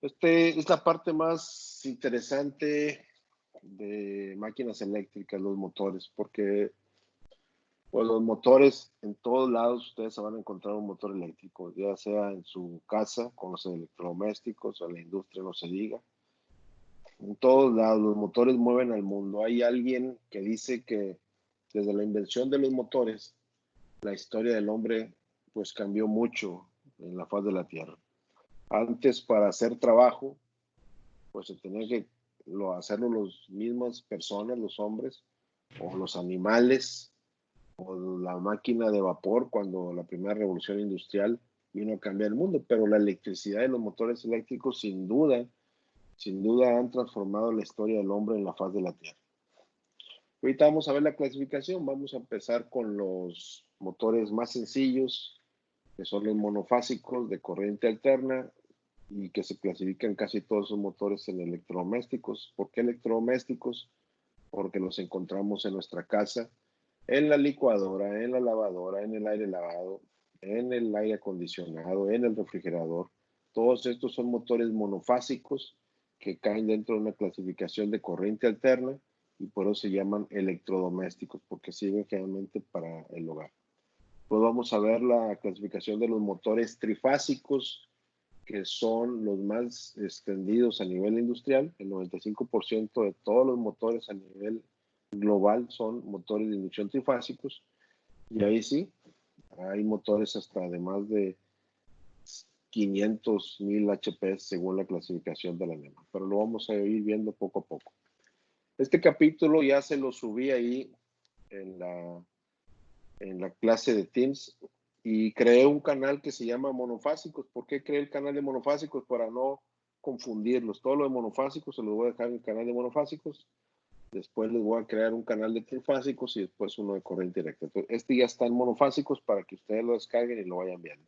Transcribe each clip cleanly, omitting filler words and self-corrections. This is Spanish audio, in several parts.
Es la parte más interesante de máquinas eléctricas, los motores, porque pues, los motores en todos lados ustedes se van a encontrar un motor eléctrico, ya sea en su casa, con los electrodomésticos, o en la industria, no se diga. En todos lados los motores mueven al mundo. Hay alguien que dice que desde la invención de los motores, la historia del hombre pues cambió mucho en la faz de la Tierra. Antes, para hacer trabajo, pues se tenía que hacerlo las mismas personas, los hombres, o los animales, o la máquina de vapor, cuando la primera revolución industrial vino a cambiar el mundo. Pero la electricidad y los motores eléctricos, sin duda han transformado la historia del hombre en la faz de la Tierra. Ahorita vamos a ver la clasificación. Vamos a empezar con los motores más sencillos, que son los monofásicos de corriente alterna y que se clasifican casi todos esos motores en electrodomésticos. ¿Por qué electrodomésticos? Porque los encontramos en nuestra casa, en la licuadora, en la lavadora, en el aire lavado, en el aire acondicionado, en el refrigerador. Todos estos son motores monofásicos que caen dentro de una clasificación de corriente alterna y por eso se llaman electrodomésticos, porque sirven generalmente para el hogar. Pues vamos a ver la clasificación de los motores trifásicos, que son los más extendidos a nivel industrial. El 95% de todos los motores a nivel global son motores de inducción trifásicos. Y ahí sí, hay motores hasta de más de 500,000 HP según la clasificación de la NEMA. Pero lo vamos a ir viendo poco a poco. Este capítulo ya se lo subí ahí en la clase de Teams y creé un canal que se llama Monofásicos. ¿Por qué creé el canal de Monofásicos? Para no confundirlos. Todo lo de monofásicos se lo voy a dejar en el canal de monofásicos. Después les voy a crear un canal de trifásicos y después uno de corriente directa. Entonces, este ya está en monofásicos para que ustedes lo descarguen y lo vayan viendo.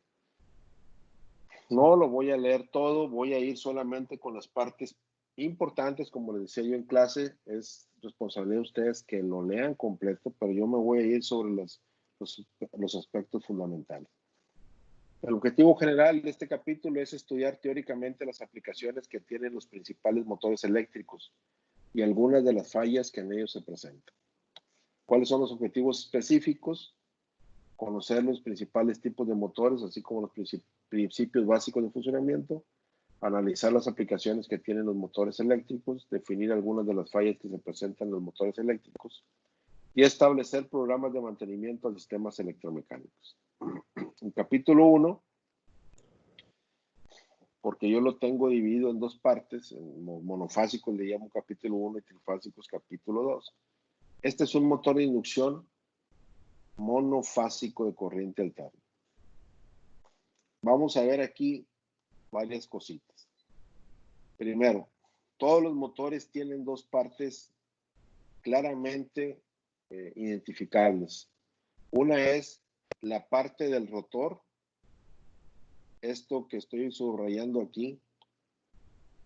No lo voy a leer todo, voy a ir solamente con las partes importantes, como les decía yo en clase. Es responsabilidad de ustedes que lo lean completo, pero yo me voy a ir sobre los aspectos fundamentales. El objetivo general de este capítulo es estudiar teóricamente las aplicaciones que tienen los principales motores eléctricos y algunas de las fallas que en ellos se presentan. ¿Cuáles son los objetivos específicos? Conocer los principales tipos de motores, así como los principios básicos de funcionamiento, analizar las aplicaciones que tienen los motores eléctricos, definir algunas de las fallas que se presentan en los motores eléctricos y establecer programas de mantenimiento a sistemas electromecánicos. En capítulo 1, porque yo lo tengo dividido en dos partes, en monofásicos le llamo capítulo 1 y trifásicos capítulo 2. Este es un motor de inducción monofásico de corriente alterna. Vamos a ver aquí varias cositas. Primero, todos los motores tienen dos partes claramente identificables. Una es la parte del rotor, esto que estoy subrayando aquí,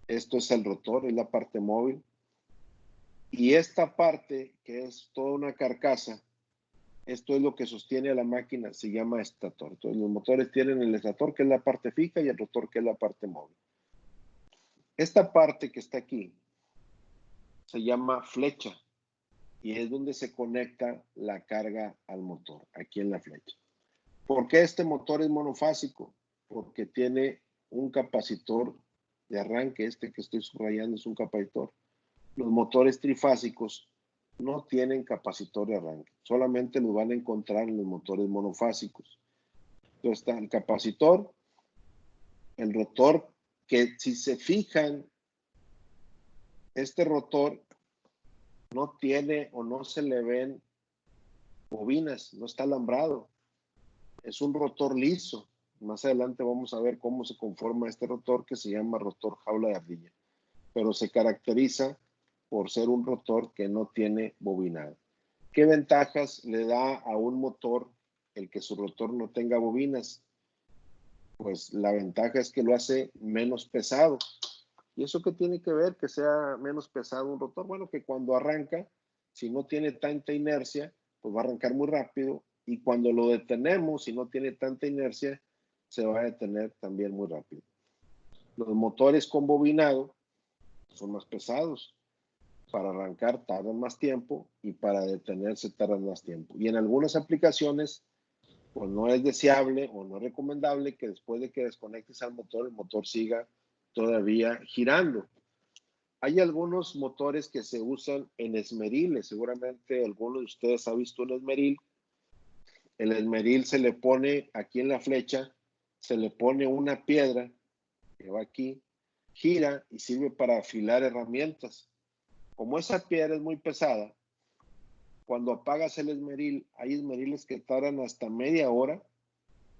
esto es el rotor, es la parte móvil. Y esta parte, que es toda una carcasa, esto es lo que sostiene a la máquina, se llama estator. Entonces los motores tienen el estator, que es la parte fija, y el rotor, que es la parte móvil. Esta parte que está aquí se llama flecha y es donde se conecta la carga al motor, aquí en la flecha. ¿Por qué este motor es monofásico? Porque tiene un capacitor de arranque, este que estoy subrayando es un capacitor. Los motores trifásicos no tienen capacitor de arranque, solamente lo van a encontrar en los motores monofásicos. Entonces está el capacitor, el rotor, que si se fijan, este rotor no tiene o no se le ven bobinas, no está alambrado. Es un rotor liso. Más adelante vamos a ver cómo se conforma este rotor, que se llama rotor jaula de ardilla. Pero se caracteriza por ser un rotor que no tiene bobinado. ¿Qué ventajas le da a un motor el que su rotor no tenga bobinas? Pues la ventaja es que lo hace menos pesado. ¿Y eso qué tiene que ver que sea menos pesado un rotor? Bueno, que cuando arranca, si no tiene tanta inercia, pues va a arrancar muy rápido. Y cuando lo detenemos, si no tiene tanta inercia, se va a detener también muy rápido. Los motores con bobinado son más pesados. Para arrancar tardan más tiempo y para detenerse tardan más tiempo. Y en algunas aplicaciones, pues no es deseable o no es recomendable que después de que desconectes al motor, el motor siga todavía girando. Hay algunos motores que se usan en esmeriles. Seguramente alguno de ustedes ha visto un esmeril. El esmeril se le pone aquí en la flecha, se le pone una piedra que va aquí, gira y sirve para afilar herramientas. Como esa piedra es muy pesada, cuando apagas el esmeril, hay esmeriles que tardan hasta media hora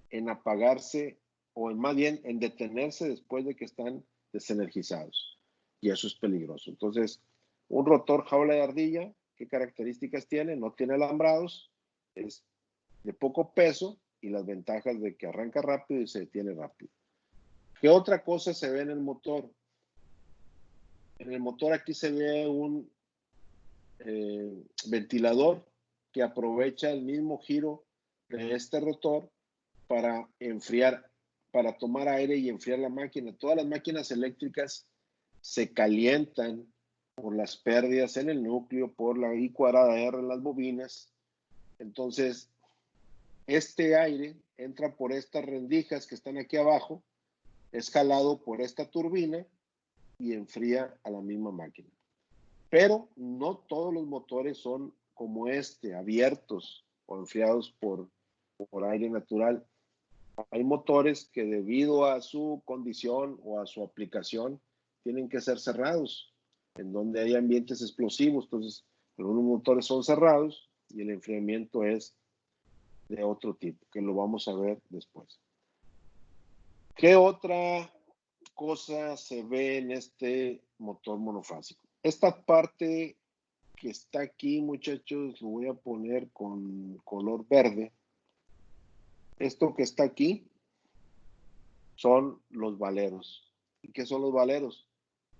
en apagarse o más bien en detenerse después de que están desenergizados. Y eso es peligroso. Entonces, un rotor jaula de ardilla, ¿qué características tiene? No tiene alambrados, es de poco peso y las ventajas de que arranca rápido y se detiene rápido. ¿Qué otra cosa se ve en el motor? En el motor aquí se ve un ventilador que aprovecha el mismo giro de este rotor para enfriar, para tomar aire y enfriar la máquina. Todas las máquinas eléctricas se calientan por las pérdidas en el núcleo, por la I cuadrada R en las bobinas. Entonces, este aire entra por estas rendijas que están aquí abajo, es jalado por esta turbina y enfría a la misma máquina. Pero no todos los motores son como este, abiertos o enfriados por aire natural. Hay motores que debido a su condición o a su aplicación tienen que ser cerrados, en donde hay ambientes explosivos. Entonces, algunos motores son cerrados y el enfriamiento es de otro tipo, que lo vamos a ver después. ¿Qué otra cosa se ve en este motor monofásico? Esta parte que está aquí, muchachos, lo voy a poner con color verde. Esto que está aquí son los valeros. ¿Y qué son los valeros?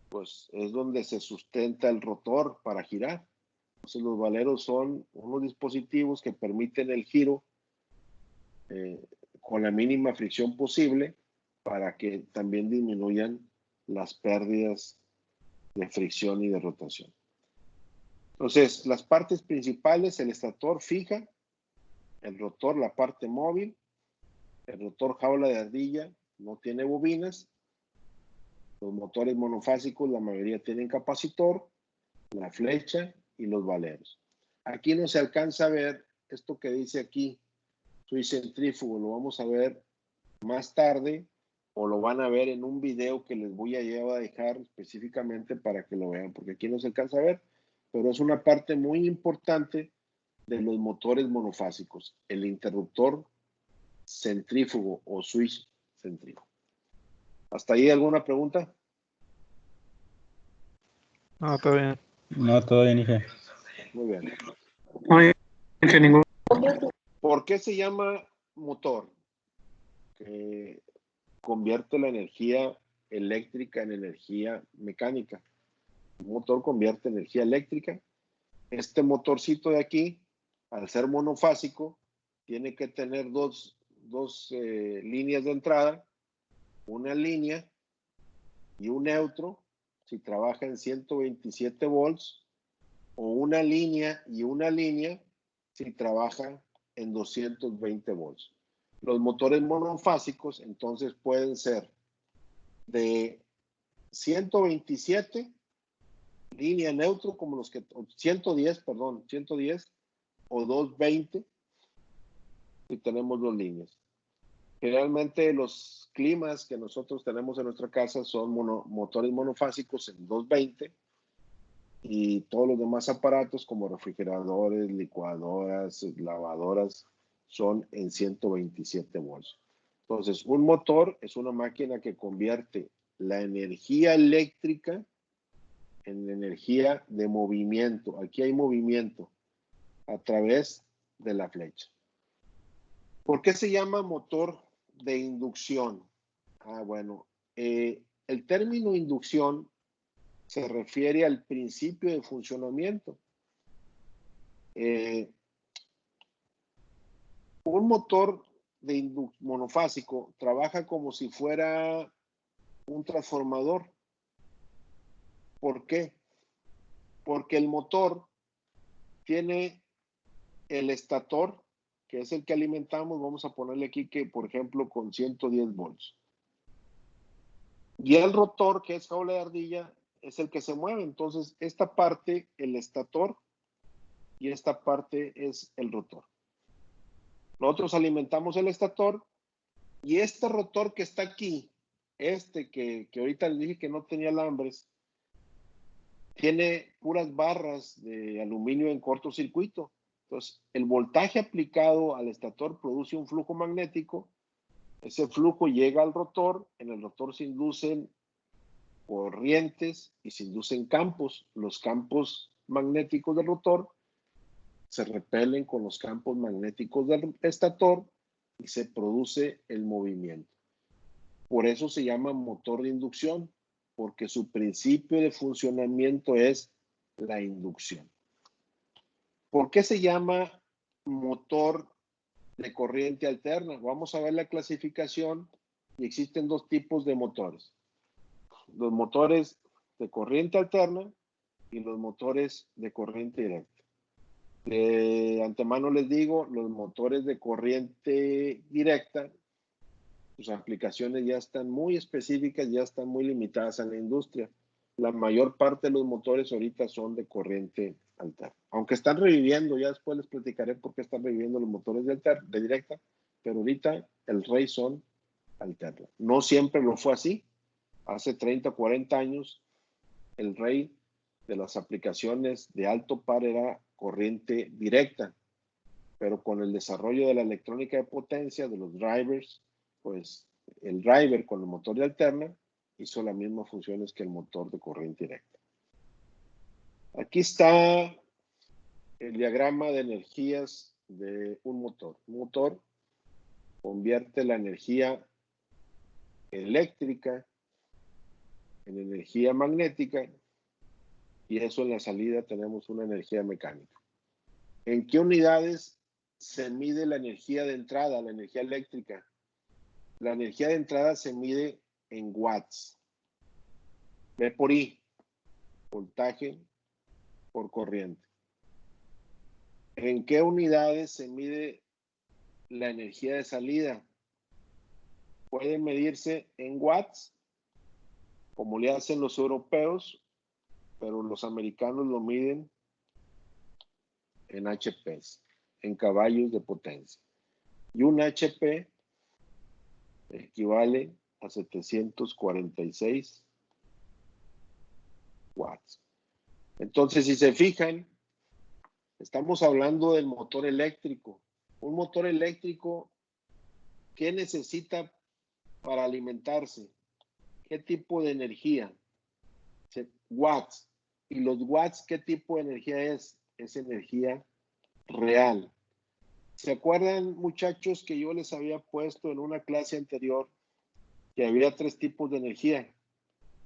Pues es donde se sustenta el rotor para girar. Entonces los valeros son unos dispositivos que permiten el giro con la mínima fricción posible para que también disminuyan las pérdidas de fricción y de rotación. Entonces, las partes principales, el estator fija, el rotor, la parte móvil, el rotor jaula de ardilla, no tiene bobinas. Los motores monofásicos, la mayoría tienen capacitor, la flecha y los valeros. Aquí no se alcanza a ver esto que dice aquí, switch centrífugo, lo vamos a ver más tarde o lo van a ver en un video que les voy a llevar a dejar específicamente para que lo vean, porque aquí no se alcanza a ver, pero es una parte muy importante de los motores monofásicos, el interruptor centrífugo o switch centrífugo. ¿Hasta ahí alguna pregunta? No, todo bien. No, todo bien, Inge. Muy bien. No hay ningún. ¿Por qué se llama motor? Que convierte la energía eléctrica en energía mecánica. Un motor convierte energía eléctrica. Este motorcito de aquí, al ser monofásico, tiene que tener dos líneas de entrada, una línea y un neutro, si trabaja en 127 volts, o una línea y una línea, si trabaja en 220 volts. Los motores monofásicos entonces pueden ser de 127 línea neutro como los que 110 o 220 si tenemos dos líneas. Generalmente los climas que nosotros tenemos en nuestra casa son motores monofásicos en 220 y todos los demás aparatos como refrigeradores, licuadoras, lavadoras son en 127 volts. Entonces, un motor es una máquina que convierte la energía eléctrica en energía de movimiento. Aquí hay movimiento a través de la flecha. ¿Por qué se llama motor de inducción? Bueno, el término inducción se refiere al principio de funcionamiento. Un motor de monofásico trabaja como si fuera un transformador. ¿Por qué? Porque el motor tiene el estator, que es el que alimentamos, vamos a ponerle aquí que, por ejemplo, con 110 volts. Y el rotor, que es jaula de ardilla, es el que se mueve. Entonces, esta parte, el estator, y esta parte es el rotor. Nosotros alimentamos el estator, y este rotor que está aquí, que ahorita les dije que no tenía alambres, tiene puras barras de aluminio en cortocircuito. Entonces, el voltaje aplicado al estator produce un flujo magnético. Ese flujo llega al rotor. En el rotor se inducen corrientes y se inducen campos. Los campos magnéticos del rotor se repelen con los campos magnéticos del estator y se produce el movimiento. Por eso se llama motor de inducción, porque su principio de funcionamiento es la inducción. ¿Por qué se llama motor de corriente alterna? Vamos a ver la clasificación y existen dos tipos de motores. Los motores de corriente alterna y los motores de corriente directa. De antemano les digo, los motores de corriente directa, sus aplicaciones ya están muy específicas, ya están muy limitadas a la industria. La mayor parte de los motores ahorita son de corriente alterna. Aunque están reviviendo, ya después les platicaré por qué están reviviendo los motores de directa, pero ahorita el rey son alternos. No siempre lo fue así. Hace 30 o 40 años, el rey de las aplicaciones de alto par era corriente directa, pero con el desarrollo de la electrónica de potencia, de los drivers, pues el driver con el motor de alterna hizo las mismas funciones que el motor de corriente directa. Aquí está el diagrama de energías de un motor. Un motor convierte la energía eléctrica en energía magnética y eso en la salida tenemos una energía mecánica. ¿En qué unidades se mide la energía de entrada, la energía eléctrica? La energía de entrada se mide en watts. V por I, voltaje por corriente. ¿En qué unidades se mide la energía de salida? Puede medirse en watts, como le hacen los europeos, pero los americanos lo miden en HPs, en caballos de potencia. Y un HP equivale a 746 watts. Entonces, si se fijan, estamos hablando del motor eléctrico. Un motor eléctrico, ¿qué necesita para alimentarse? ¿Qué tipo de energía? Watts. ¿Y los watts qué tipo de energía es? Es energía real. ¿Se acuerdan, muchachos, que yo les había puesto en una clase anterior que había tres tipos de energía?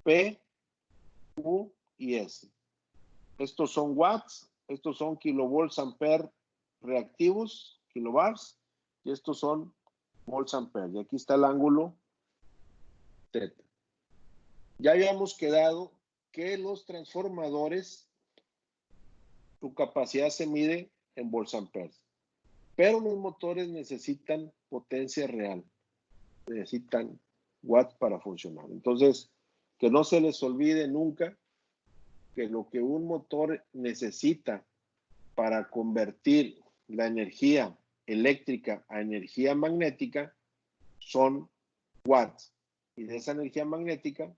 P, Q y S. Estos son watts, estos son kilovolts ampere reactivos, kilobars, y estos son volts ampere. Y aquí está el ángulo teta. Ya habíamos quedado que los transformadores, su capacidad se mide en volts ampere. Pero los motores necesitan potencia real, necesitan watts para funcionar. Entonces, que no se les olvide nunca que lo que un motor necesita para convertir la energía eléctrica a energía magnética son watts. Y de esa energía magnética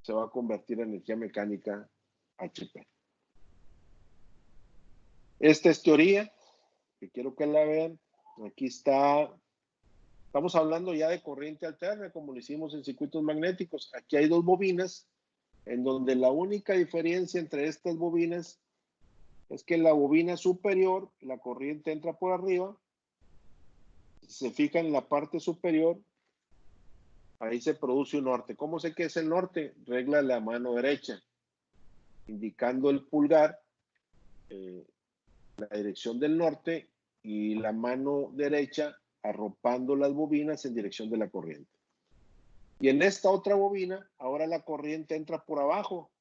se va a convertir en energía mecánica HP. Esta es teoría, que quiero que la vean. Aquí está. Estamos hablando ya de corriente alterna, como lo hicimos en circuitos magnéticos. Aquí hay dos bobinas, en donde la única diferencia entre estas bobinas es que en la bobina superior la corriente entra por arriba. Si se fijan en la parte superior, ahí se produce un norte. ¿Cómo sé que es el norte? Regla la mano derecha, indicando el pulgar, la dirección del norte, y la mano derecha arropando las bobinas en dirección de la corriente. Y en esta otra bobina, ahora la corriente entra por abajo.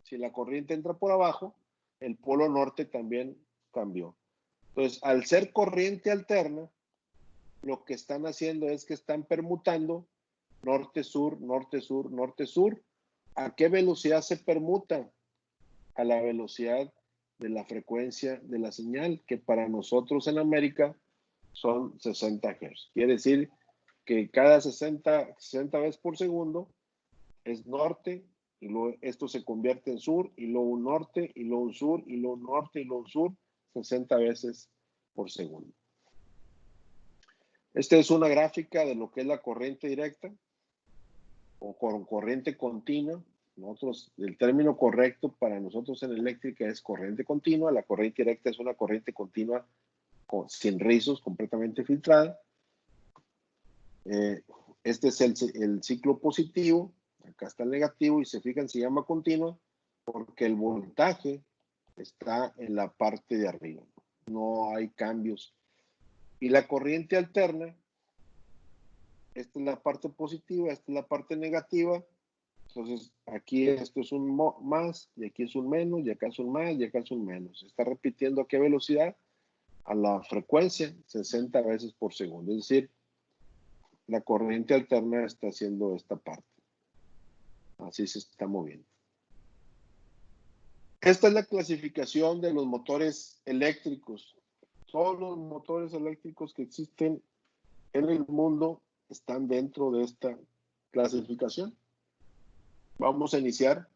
Si la corriente entra por abajo, el polo norte también cambió. Entonces, al ser corriente alterna, lo que están haciendo es que están permutando norte-sur, norte-sur, norte-sur. ¿A qué velocidad se permuta? A la velocidad de la frecuencia de la señal, que para nosotros en América son 60 Hz. Quiere decir que cada 60 veces por segundo es norte, y luego esto se convierte en sur, y luego un norte, y luego un sur, y luego un norte, y luego un sur, 60 veces por segundo. Esta es una gráfica de lo que es la corriente directa o corriente continua. Nosotros, el término correcto para nosotros en eléctrica es corriente continua. La corriente directa es una corriente continua sin rizos, completamente filtrada. Este es el ciclo positivo. Acá está el negativo y se fijan, se llama continua porque el voltaje está en la parte de arriba. No hay cambios. Y la corriente alterna, esta es la parte positiva, esta es la parte negativa. Entonces, aquí esto es un más, y aquí es un menos, y acá es un más, y acá es un menos. Se está repitiendo a qué velocidad? A la frecuencia, 60 veces por segundo. Es decir, la corriente alterna está haciendo esta parte. Así se está moviendo. Esta es la clasificación de los motores eléctricos. Todos los motores eléctricos que existen en el mundo están dentro de esta clasificación. Vamos a iniciar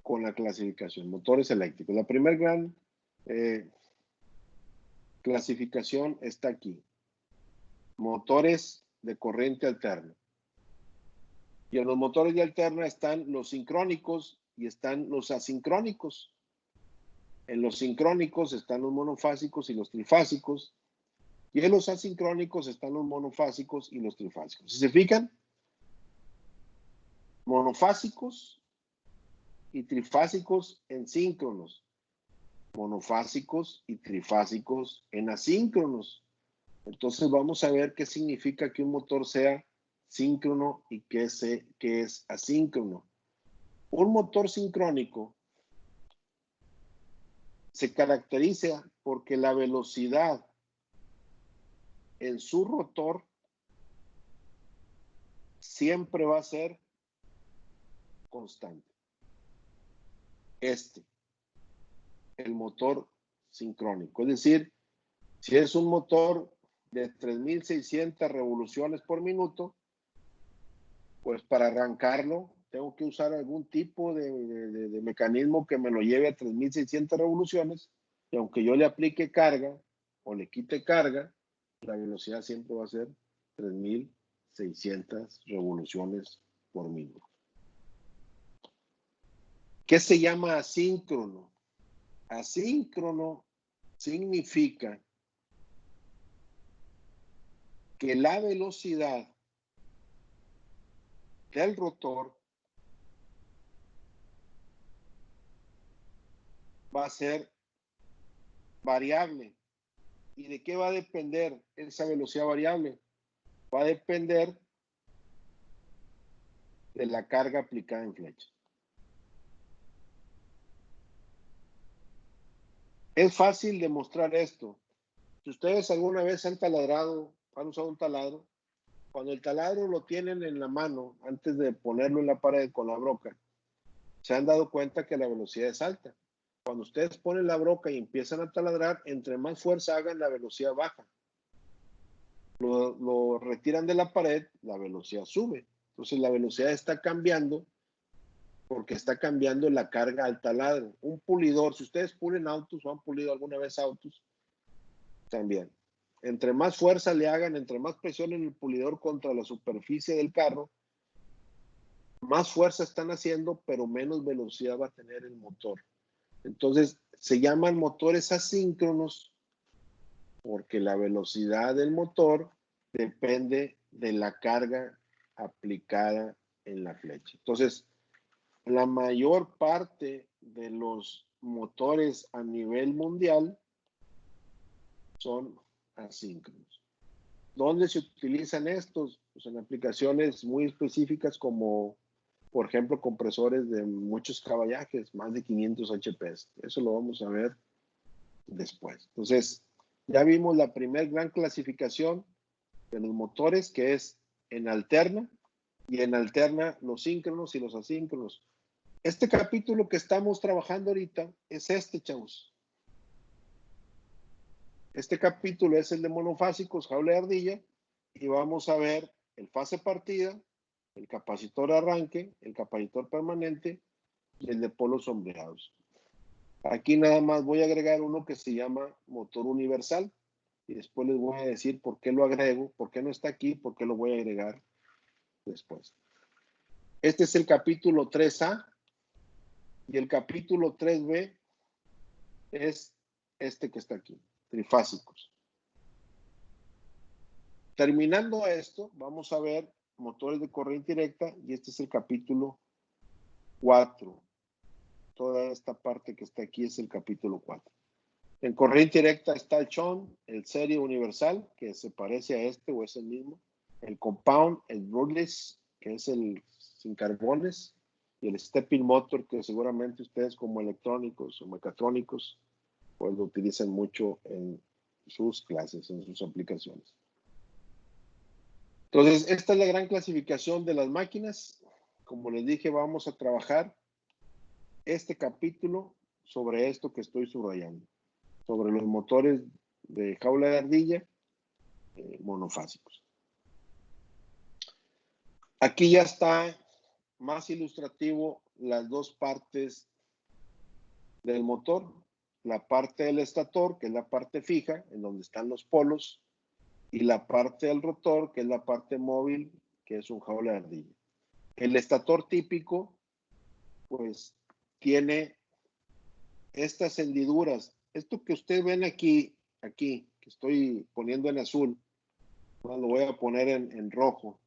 con la clasificación, motores eléctricos. La primera gran clasificación está aquí. Motores de corriente alterna. Y en los motores de alterna están los sincrónicos y están los asincrónicos. En los sincrónicos están los monofásicos y los trifásicos. Y en los asincrónicos están los monofásicos y los trifásicos. Si se fijan, monofásicos y trifásicos en síncronos, monofásicos y trifásicos en asíncronos. Entonces vamos a ver qué significa que un motor sea síncrono y qué es asíncrono. Un motor sincrónico se caracteriza porque la velocidad en su rotor siempre va a ser constante. El motor sincrónico. Es decir, si es un motor de 3.600 revoluciones por minuto, pues para arrancarlo tengo que usar algún tipo de mecanismo que me lo lleve a 3.600 revoluciones, y aunque yo le aplique carga o le quite carga, la velocidad siempre va a ser 3.600 revoluciones por minuto. ¿Qué se llama asíncrono? Asíncrono significa que la velocidad del rotor va a ser variable. ¿Y de qué va a depender esa velocidad variable? Va a depender de la carga aplicada en flecha. Es fácil demostrar esto. Si ustedes alguna vez han taladrado, han usado un taladro, cuando el taladro lo tienen en la mano antes de ponerlo en la pared con la broca, se han dado cuenta que la velocidad es alta. Cuando ustedes ponen la broca y empiezan a taladrar, entre más fuerza hagan, la velocidad baja. Lo retiran de la pared, la velocidad sube. Entonces la velocidad está cambiando porque está cambiando la carga al taladro. Un pulidor, si ustedes pulen autos o han pulido alguna vez autos, también. Entre más fuerza le hagan, entre más presión en el pulidor contra la superficie del carro, más fuerza están haciendo, pero menos velocidad va a tener el motor. Entonces, se llaman motores asíncronos porque la velocidad del motor depende de la carga aplicada en la flecha. Entonces, la mayor parte de los motores a nivel mundial son asíncronos. ¿Dónde se utilizan estos? Pues en aplicaciones muy específicas como, por ejemplo, compresores de muchos caballajes, más de 500 HP. Eso lo vamos a ver después. Entonces, ya vimos la primera gran clasificación de los motores, que es en alterna, y en alterna los síncronos y los asíncronos. Este capítulo que estamos trabajando ahorita es este, chavos. Este capítulo es el de monofásicos, jaula de ardilla, y vamos a ver el fase partida, el capacitor arranque, el capacitor permanente y el de polos sombreados. Aquí nada más voy a agregar uno que se llama motor universal y después les voy a decir por qué lo agrego, por qué no está aquí, por qué lo voy a agregar después. Este es el capítulo 3A y el capítulo 3B es este que está aquí, trifásicos. Terminando esto, vamos a ver motores de corriente directa y este es el capítulo 4. Toda esta parte que está aquí es el capítulo 4. En corriente directa está el Chon, el serie universal, que se parece a este o es el mismo, el compound, el brushless, que es el sin carbones, y el stepping motor, que seguramente ustedes como electrónicos o mecatrónicos pues lo utilizan mucho en sus clases, en sus aplicaciones. Entonces, esta es la gran clasificación de las máquinas. Como les dije, vamos a trabajar este capítulo sobre esto que estoy subrayando, sobre los motores de jaula de ardilla monofásicos. Aquí ya está más ilustrativo las dos partes del motor, la parte del estator, que es la parte fija, en donde están los polos, y la parte del rotor, que es la parte móvil, que es un jaula de ardilla. El estator típico, pues, tiene estas hendiduras. Esto que ustedes ven aquí, que estoy poniendo en azul, lo voy a poner en rojo.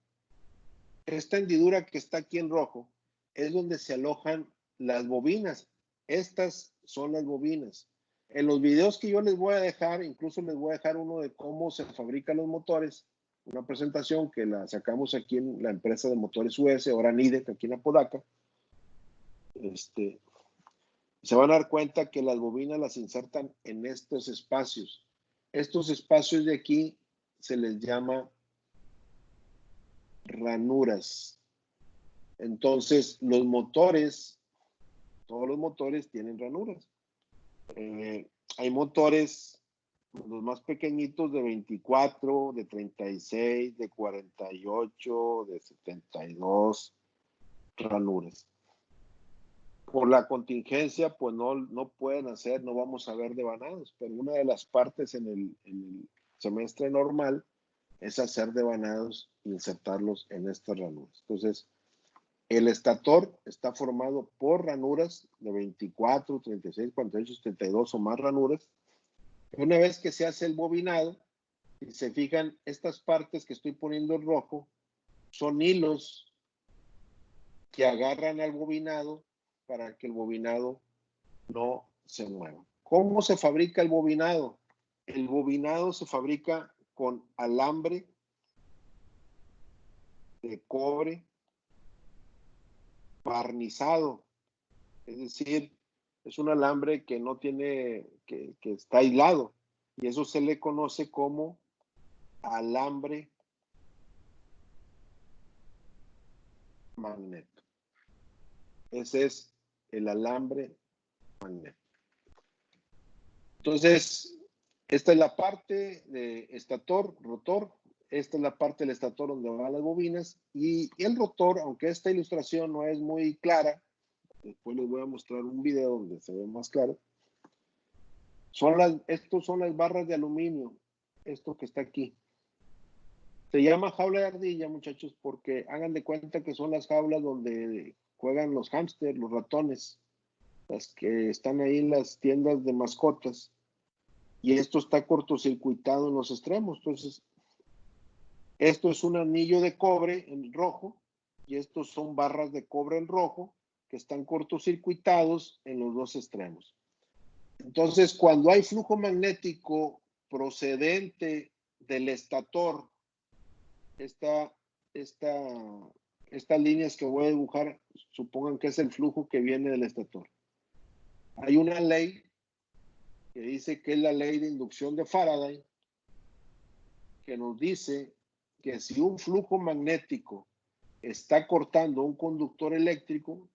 Esta hendidura que está aquí en rojo es donde se alojan las bobinas. Estas son las bobinas. En los videos que yo les voy a dejar, incluso les voy a dejar uno de cómo se fabrican los motores, una presentación que la sacamos aquí en la empresa de motores US, ahora Nidec, aquí en Apodaca. Se van a dar cuenta que las bobinas las insertan en estos espacios. Estos espacios de aquí se les llama ranuras. Entonces, los motores, todos los motores tienen ranuras. Hay motores, los más pequeñitos de 24, de 36, de 48, de 72 ranuras. Por la contingencia, pues no pueden hacer, no vamos a ver devanados, pero una de las partes en el semestre normal es hacer devanados e insertarlos en estas ranuras. Entonces, el estator está formado por ranuras de 24, 36, 48, 72 o más ranuras. Una vez que se hace el bobinado, si se fijan, estas partes que estoy poniendo en rojo son hilos que agarran al bobinado para que el bobinado no se mueva. ¿Cómo se fabrica el bobinado? El bobinado se fabrica con alambre de cobre barnizado, es decir, es un alambre que no tiene, que está aislado, y eso se le conoce como alambre magneto. Ese es el alambre magneto. Entonces, esta es la parte de estator, rotor. Esta es la parte del estator donde van las bobinas. Y el rotor, aunque esta ilustración no es muy clara, después les voy a mostrar un video donde se ve más claro. Estos son las barras de aluminio. Esto que está aquí. Se llama jaula de ardilla, muchachos, porque hagan de cuenta que son las jaulas donde juegan los hámsters, los ratones, las que están ahí en las tiendas de mascotas. Y esto está cortocircuitado en los extremos. Entonces, esto es un anillo de cobre en rojo y estos son barras de cobre en rojo que están cortocircuitados en los dos extremos. Entonces, cuando hay flujo magnético procedente del estator esta, esta, estas líneas que voy a dibujar, supongan que es el flujo que viene del estator. Hay una ley que dice que es la ley de inducción de Faraday, que nos dice que si un flujo magnético está cortando un conductor eléctrico,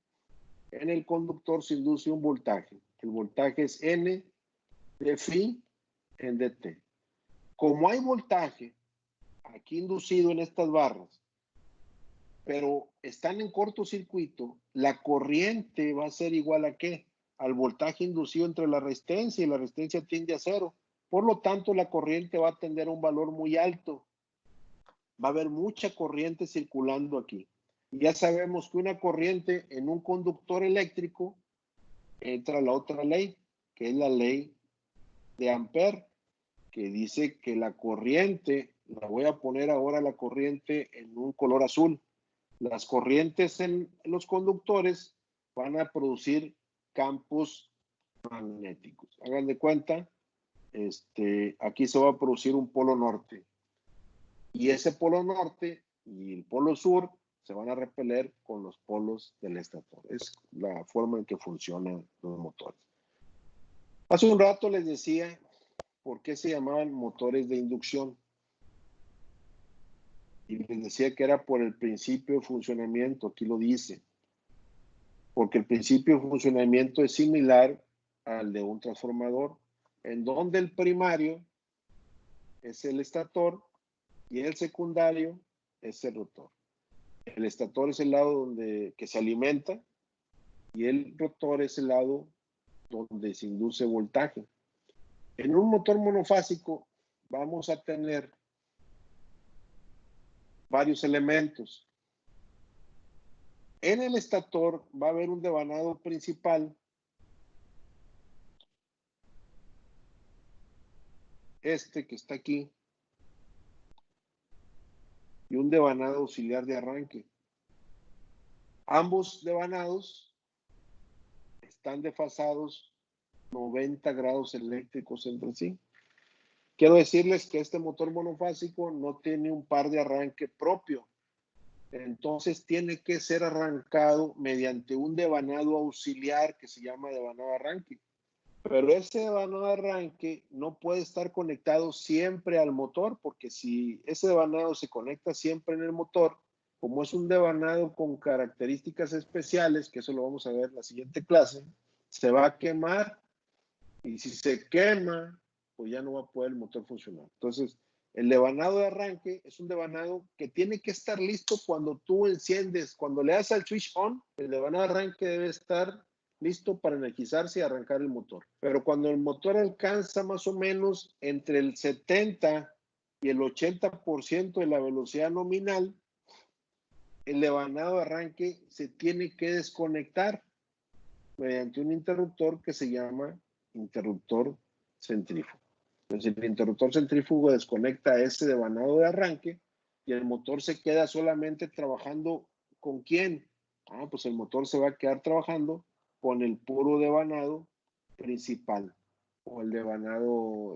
en el conductor se induce un voltaje. El voltaje es N de phi en dt. Como hay voltaje aquí inducido en estas barras, pero están en cortocircuito, la corriente va a ser igual a ¿qué? Al voltaje inducido entre la resistencia, y la resistencia tiende a cero. Por lo tanto, la corriente va a tender a un valor muy alto. Va a haber mucha corriente circulando aquí. Ya sabemos que una corriente en un conductor eléctrico entra la otra ley, que es la ley de Ampère, que dice que la corriente, la voy a poner ahora la corriente en un color azul. Las corrientes en los conductores van a producir campos magnéticos. Hagan de cuenta, aquí se va a producir un polo norte. Y ese polo norte y el polo sur se van a repeler con los polos del estator. Es la forma en que funcionan los motores. Hace un rato les decía por qué se llamaban motores de inducción. Y les decía que era por el principio de funcionamiento, aquí lo dice. Porque el principio de funcionamiento es similar al de un transformador, en donde el primario es el estator y el secundario es el rotor. El estator es el lado que se alimenta y el rotor es el lado donde se induce voltaje. En un motor monofásico vamos a tener varios elementos. En el estator va a haber un devanado principal, que está aquí, y un devanado auxiliar de arranque. Ambos devanados están desfasados 90 grados eléctricos entre sí. Quiero decirles que este motor monofásico no tiene un par de arranque propio. Entonces tiene que ser arrancado mediante un devanado auxiliar que se llama devanado de arranque. Pero ese devanado de arranque no puede estar conectado siempre al motor, porque si ese devanado se conecta siempre en el motor, como es un devanado con características especiales, que eso lo vamos a ver en la siguiente clase, se va a quemar, y si se quema, pues ya no va a poder el motor funcionar. Entonces, el devanado de arranque es un devanado que tiene que estar listo cuando tú enciendes, cuando le das al switch on, el devanado de arranque debe estar listo para energizarse y arrancar el motor. Pero cuando el motor alcanza más o menos entre el 70 y el 80% de la velocidad nominal, el devanado de arranque se tiene que desconectar mediante un interruptor que se llama interruptor centrífugo. Entonces el interruptor centrífugo desconecta ese devanado de arranque y el motor se queda solamente trabajando ¿con quién? Pues el motor se va a quedar trabajando con el puro devanado principal o el devanado,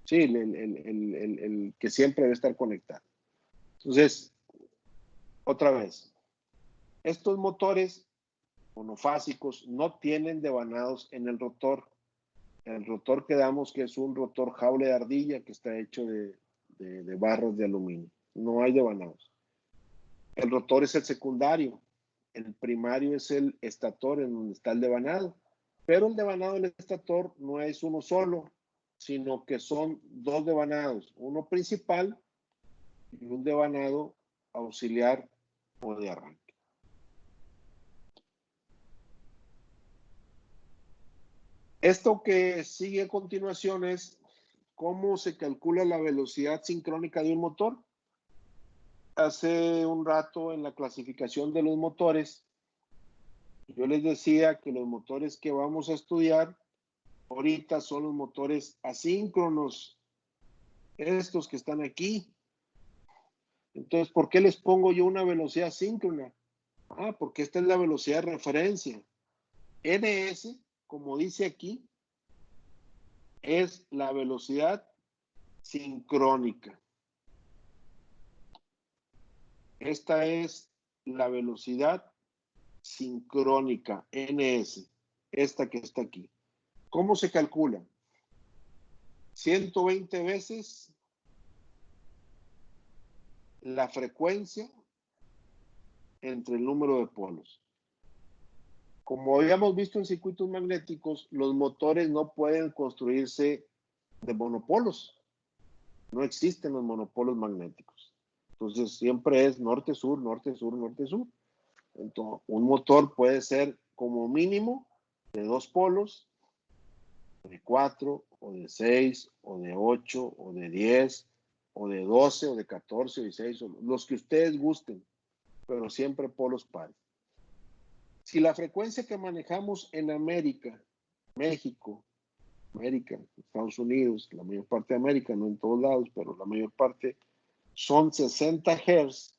sí, el que siempre debe estar conectado. Entonces, otra vez, estos motores monofásicos no tienen devanados en el rotor. El rotor quedamos que es un rotor jaula de ardilla que está hecho de barras de aluminio. No hay devanados. El rotor es el secundario. El primario es el estator en donde está el devanado. Pero el devanado del estator no es uno solo, sino que son dos devanados. Uno principal y un devanado auxiliar o de arranque. Esto que sigue a continuación es cómo se calcula la velocidad sincrónica de un motor. Hace un rato en la clasificación de los motores, yo les decía que los motores que vamos a estudiar ahorita son los motores asíncronos, estos que están aquí. Entonces, ¿por qué les pongo yo una velocidad síncrona? Porque esta es la velocidad de referencia. NS, como dice aquí, es la velocidad sincrónica. Esta es la velocidad sincrónica, NS, esta que está aquí. ¿Cómo se calcula? 120 veces la frecuencia entre el número de polos. Como habíamos visto en circuitos magnéticos, los motores no pueden construirse de monopolos. No existen los monopolos magnéticos. Entonces siempre es norte-sur, norte-sur, norte-sur. Entonces, un motor puede ser como mínimo de 2 polos, de 4, o de 6, o de 8, o de 10, o de 12, o de 14, o de 16, o los que ustedes gusten, pero siempre polos pares. Si la frecuencia que manejamos en América, México, Estados Unidos, la mayor parte de América, no en todos lados, pero la mayor parte, son 60 Hz,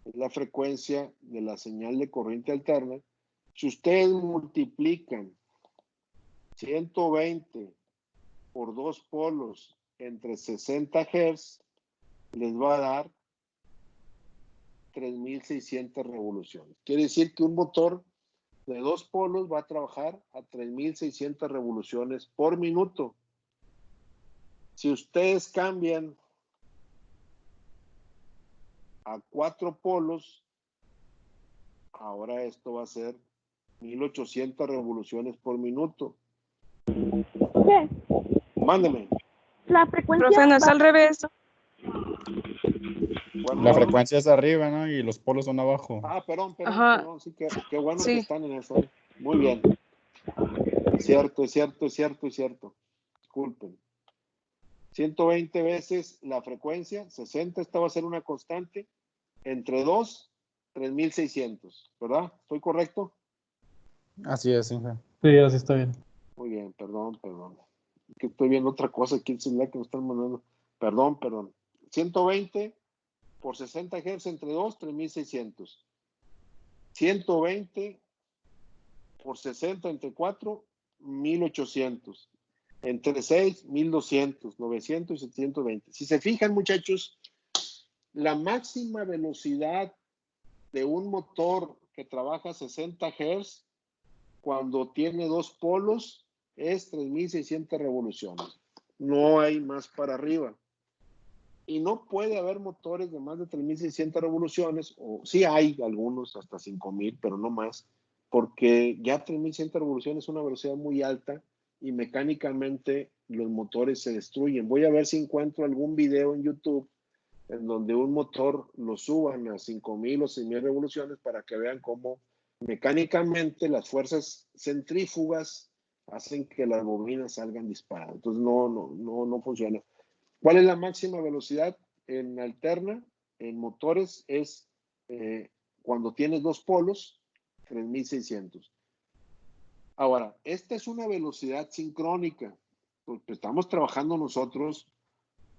es la frecuencia de la señal de corriente alterna. Si ustedes multiplican 120 por 2 polos entre 60 Hz, les va a dar 3.600 revoluciones. Quiere decir que un motor de 2 polos va a trabajar a 3.600 revoluciones por minuto. Si ustedes cambian a 4 polos, ahora esto va a ser 1.800 revoluciones por minuto. ¿Qué? Mándeme. La frecuencia Profe, no es al revés. Bueno, La frecuencia es arriba, ¿no? Y los polos son abajo. perdón, Ajá. sí, qué bueno Sí. que están en eso. Muy bien. Es cierto. Disculpen. 120 veces la frecuencia, 60, esta va a ser una constante, entre 2, 3.600, ¿verdad? ¿Estoy correcto? Así es, Inge. Sí, así está bien. Muy bien, perdón. Que estoy viendo otra cosa aquí en el celular que me están mandando. Perdón. 120 por 60 Hz entre 2, 3.600. 120 por 60 entre 4, 1.800. Entre 6, 1.200, 900 y 720. Si se fijan, muchachos, la máxima velocidad de un motor que trabaja 60 Hz cuando tiene 2 polos es 3.600 revoluciones. No hay más para arriba. Y no puede haber motores de más de 3.600 revoluciones, o sí hay algunos hasta 5.000, pero no más, porque ya 3.600 revoluciones es una velocidad muy alta y mecánicamente los motores se destruyen. Voy a ver si encuentro algún video en YouTube en donde un motor lo suban a 5.000 o 6.000 revoluciones para que vean cómo mecánicamente las fuerzas centrífugas hacen que las bobinas salgan disparadas. Entonces no funciona. ¿Cuál es la máxima velocidad en alterna? En motores es cuando tienes 2 polos, 3.600. Ahora, esta es una velocidad sincrónica, porque estamos trabajando nosotros.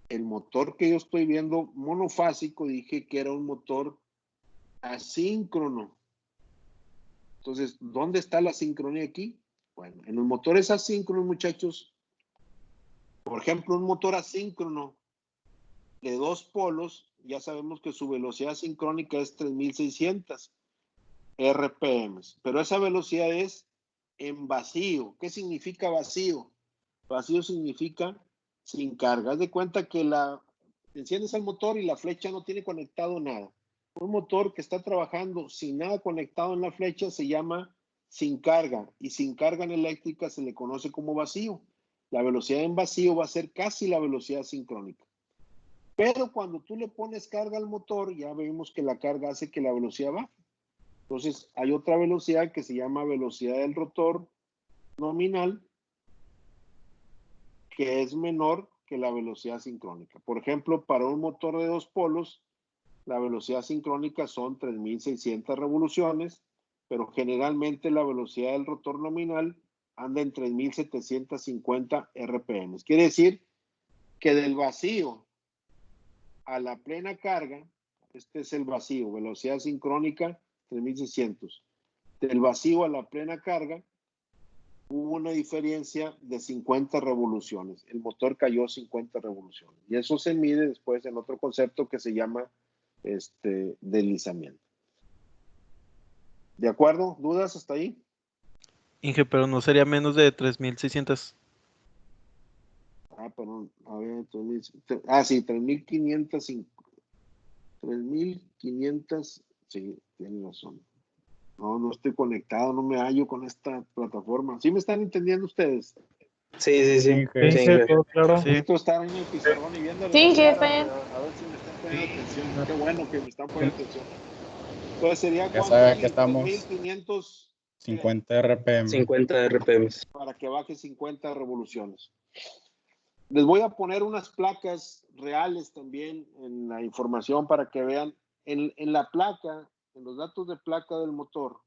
El motor que yo estoy viendo monofásico, dije que era un motor asíncrono. Entonces, ¿dónde está la sincronía aquí? Bueno, en los motores asíncronos, muchachos, por ejemplo, un motor asíncrono de 2 polos, ya sabemos que su velocidad sincrónica es 3.600 RPM, pero esa velocidad es en vacío. ¿Qué significa vacío? Vacío significa sin carga. Haz de cuenta que enciendes el motor y la flecha no tiene conectado nada. Un motor que está trabajando sin nada conectado en la flecha se llama sin carga, y sin carga en eléctrica se le conoce como vacío. La velocidad en vacío va a ser casi la velocidad sincrónica. Pero cuando tú le pones carga al motor, ya vemos que la carga hace que la velocidad baje. Entonces hay otra velocidad que se llama velocidad del rotor nominal, que es menor que la velocidad sincrónica. Por ejemplo, para un motor de 2 polos, la velocidad sincrónica son 3.600 revoluciones, pero generalmente la velocidad del rotor nominal anda en 3.750 RPM. Quiere decir que del vacío a la plena carga, este es el vacío, velocidad sincrónica 3.600. Del vacío a la plena carga, hubo una diferencia de 50 revoluciones. El motor cayó 50 revoluciones. Y eso se mide después en otro concepto que se llama deslizamiento. ¿De acuerdo? ¿Dudas hasta ahí? Inge, pero no sería menos de 3,600. Perdón, a ver, sí, 3,500, sí, tienen razón. No estoy conectado, no me hallo con esta plataforma. ¿Sí me están entendiendo ustedes? Sí. Sí, Sí, jefe. todo claro. Sí. Necesito estar en el pizarrón y viendo Sí, las caras, jefe. a ver si me están poniendo atención. Qué bueno que me están poniendo atención. Entonces sería Ya cuánto sabe aquí, que estamos 3,500, ¿qué? 50 RPM. 50 RPMs. Para que baje 50 revoluciones. Les voy a poner unas placas reales también en la información para que vean en la placa, en los datos de placa del motor.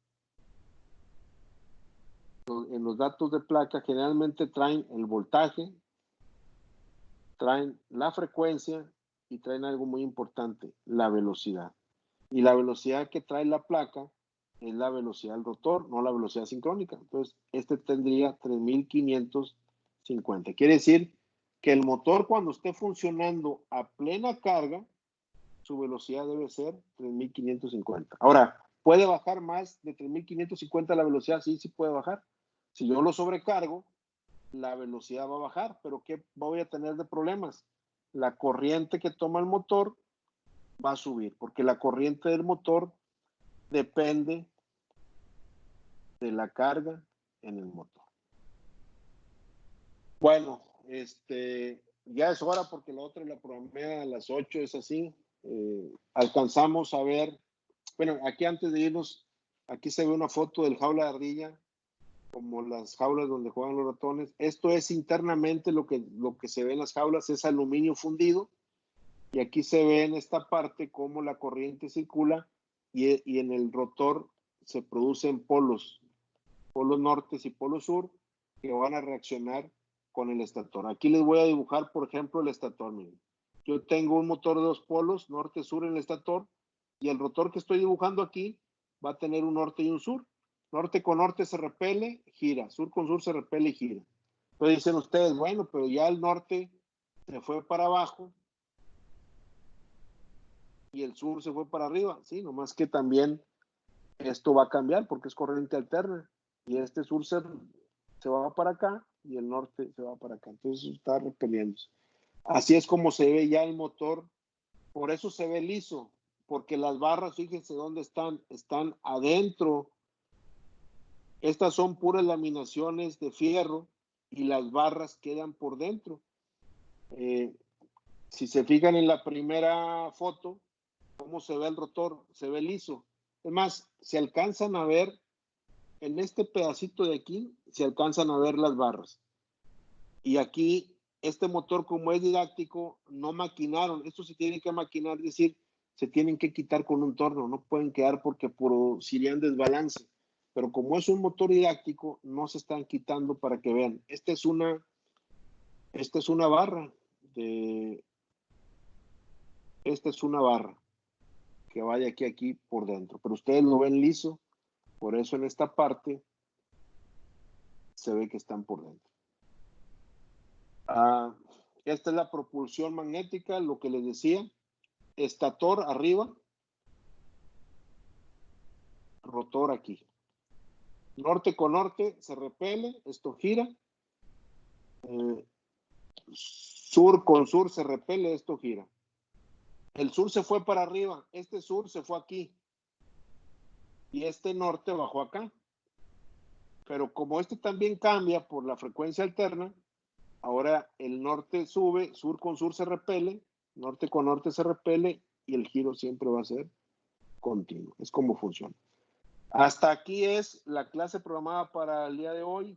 En los datos de placa generalmente traen el voltaje, traen la frecuencia y traen algo muy importante, la velocidad. Y la velocidad que trae la placa es la velocidad del rotor, no la velocidad sincrónica. Entonces, tendría 3,550. Quiere decir que el motor, cuando esté funcionando a plena carga, su velocidad debe ser 3,550. Ahora, ¿puede bajar más de 3,550 la velocidad? Sí, sí puede bajar. Si yo lo sobrecargo, la velocidad va a bajar, pero ¿qué voy a tener de problemas? La corriente que toma el motor va a subir, porque la corriente del motor depende de la carga en el motor. Bueno, ya es hora porque la otra la programé a las 8, es así. Alcanzamos a ver, bueno, aquí antes de irnos, aquí se ve una foto del jaula de ardilla, como las jaulas donde juegan los ratones. Esto es internamente lo que se ve en las jaulas, es aluminio fundido, y aquí se ve en esta parte cómo la corriente circula y en el rotor se producen polos nortes y polos sur, que van a reaccionar con el estator. Aquí les voy a dibujar, por ejemplo, el estator. Miren. Yo tengo un motor de 2 polos, norte-sur en el estator, y el rotor que estoy dibujando aquí va a tener un norte y un sur. Norte con norte se repele, gira. Sur con sur se repele y gira. Entonces dicen ustedes, bueno, pero ya el norte se fue para abajo y el sur se fue para arriba. Sí, nomás que también esto va a cambiar porque es corriente alterna. Y sur se va para acá y el norte se va para acá. Entonces está repeliéndose. Así es como se ve ya el motor. Por eso se ve liso, porque las barras, fíjense dónde están. Están adentro. Estas son puras laminaciones de fierro y las barras quedan por dentro. Si se fijan en la primera foto, cómo se ve el rotor, se ve liso. Es más, se alcanzan a ver en este pedacito de aquí, se alcanzan a ver las barras. Y aquí, este motor, como es didáctico, no maquinaron. Esto se tiene que maquinar, es decir, se tienen que quitar con un torno. No pueden quedar porque producirían desbalance. Pero como es un motor didáctico, no se están quitando para que vean. Esta es una barra. Esta es una barra que va de aquí a aquí por dentro. Pero ustedes lo ven liso. Por eso en esta parte se ve que están por dentro. Esta es la propulsión magnética, lo que les decía. Estator arriba, rotor aquí. Norte con norte se repele, esto gira. Sur con sur se repele, esto gira. El sur se fue para arriba, este sur se fue aquí. Y este norte bajó acá. Pero como este también cambia por la frecuencia alterna, ahora el norte sube, sur con sur se repele, norte con norte se repele y el giro siempre va a ser continuo. Es como funciona. Hasta aquí es la clase programada para el día de hoy.